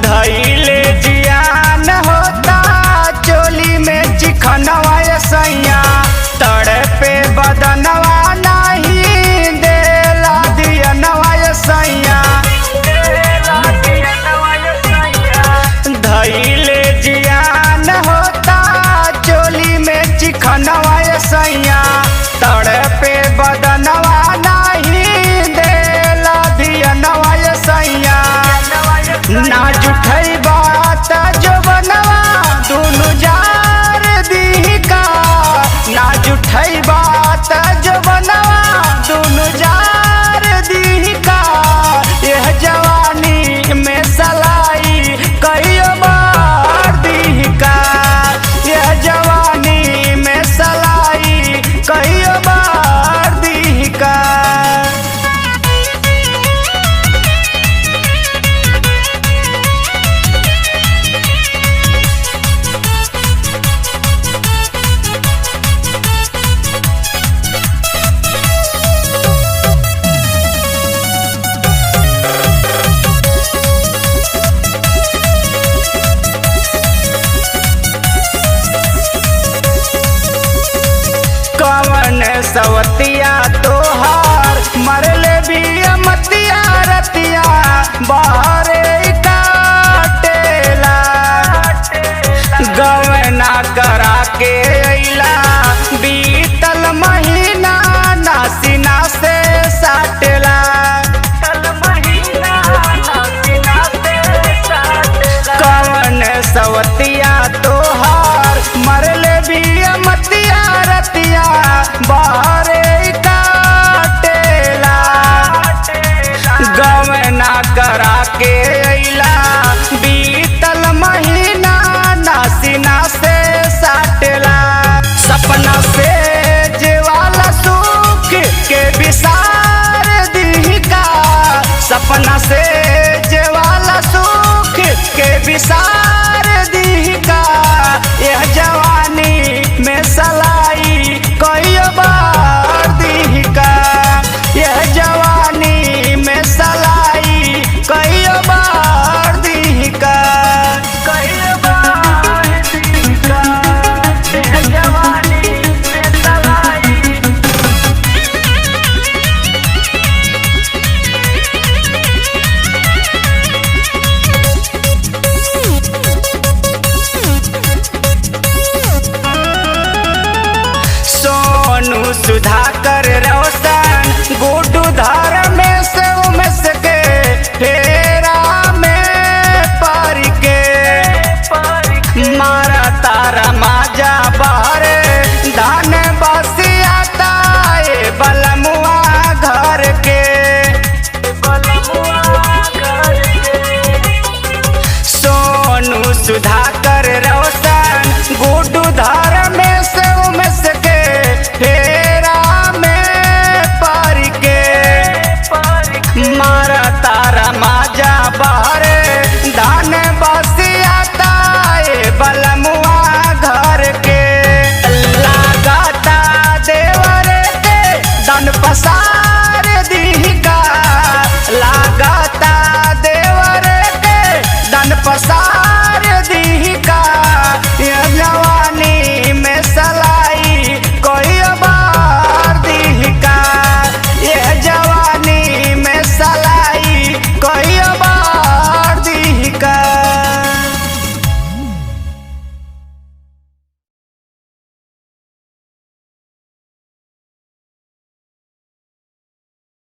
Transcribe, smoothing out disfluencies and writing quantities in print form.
धइले जियान होता चोली में चिखनवा सैया तड़पे बदनवा नहीं देला दियनवा सैया धइले जियान होता चोली में चिखनवा सैया तड़पे बदनवा नहीं देला दियनवा सैया ना जुठई बात जो बनवा दोनों जार दी का ना जुठई बात जो बनवा दोनों जार दी का यह जवानी में सलाई कहियो बार दी का यह जवानी में सलाई कहियो बार दी का कवन सवतिया तोहार मरले भी मतिया रतिया बाहरे काटेला गवना करा के अइला बीतल महीना नासिना से साटेला कवन सवतिया तोहार मरले भी मतिया रतिया बाहरे काटेला गवना करा के अइला बीतल महीना नासिना से साटेला सपना से जेवाला सुख के विसार दी का सपना से जेवाला सुख के विसार दी का यह जवानी में सलाई कहियो बार दी का यह जवानी में सलाई कहियो बार दी का कहियो बार दी का यह जवानी में सलाई सोनू सुधाकर रोशन गुड्डू धार में से उमस के फेरा में पार के मारा तारा माजा बाहरे धान बसिया ताए बलमुआ घर के सोनू सुधाकर रोशन गुड्डू धार